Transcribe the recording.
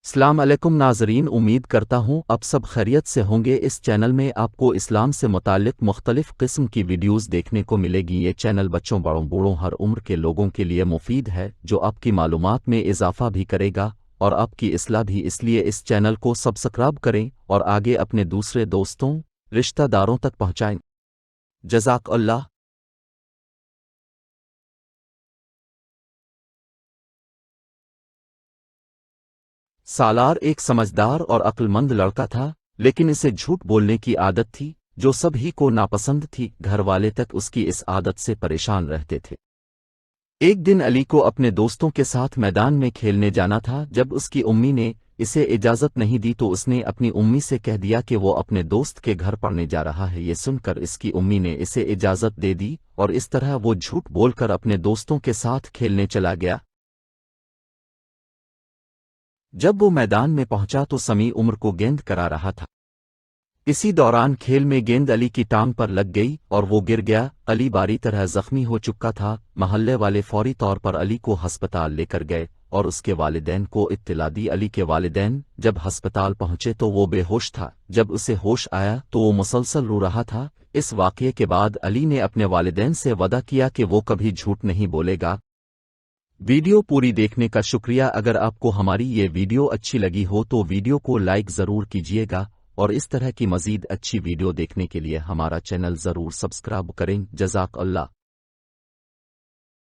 السلام علیکم ناظرین، امید کرتا ہوں اب سب خیریت سے ہوں گے۔ اس چینل میں آپ کو اسلام سے متعلق مختلف قسم کی ویڈیوز دیکھنے کو ملے گی۔ یہ چینل بچوں، بڑوں، بوڑھوں، ہر عمر کے لوگوں کے لیے مفید ہے، جو آپ کی معلومات میں اضافہ بھی کرے گا اور آپ کی اصلاح بھی۔ اس لیے اس چینل کو سبسکرائب کریں اور آگے اپنے دوسرے دوستوں، رشتہ داروں تک پہنچائیں۔ جزاک اللہ۔ سالار ایک سمجھدار اور عقل مند لڑکا تھا، لیکن اسے جھوٹ بولنے کی عادت تھی جو سب ہی کو ناپسند تھی۔ گھر والے تک اس کی اس عادت سے پریشان رہتے تھے۔ ایک دن علی کو اپنے دوستوں کے ساتھ میدان میں کھیلنے جانا تھا۔ جب اس کی امی نے اسے اجازت نہیں دی تو اس نے اپنی امی سے کہہ دیا کہ وہ اپنے دوست کے گھر پڑھنے جا رہا ہے۔ یہ سن کر اس کی امی نے اسے اجازت دے دی اور اس طرح وہ جھوٹ بول کر اپنے دوستوں کے ساتھ کھیلنے چلا گیا۔ جب وہ میدان میں پہنچا تو سمیع عمر کو گیند کرا رہا تھا۔ اسی دوران کھیل میں گیند علی کی ٹانگ پر لگ گئی اور وہ گر گیا۔ علی باری طرح زخمی ہو چکا تھا۔ محلے والے فوری طور پر علی کو ہسپتال لے کر گئے اور اس کے والدین کو اطلاع دی۔ علی کے والدین جب ہسپتال پہنچے تو وہ بے ہوش تھا۔ جب اسے ہوش آیا تو وہ مسلسل رو رہا تھا۔ اس واقعے کے بعد علی نے اپنے والدین سے وعدہ کیا کہ وہ کبھی جھوٹ نہیں بولے گا۔ ویڈیو پوری دیکھنے کا شکریہ۔ اگر آپ کو ہماری یہ ویڈیو اچھی لگی ہو تو ویڈیو کو لائک ضرور کیجیے گا اور اس طرح کی مزید اچھی ویڈیو دیکھنے کے لیے ہمارا چینل ضرور سبسکرائب کریں۔ جزاک اللہ۔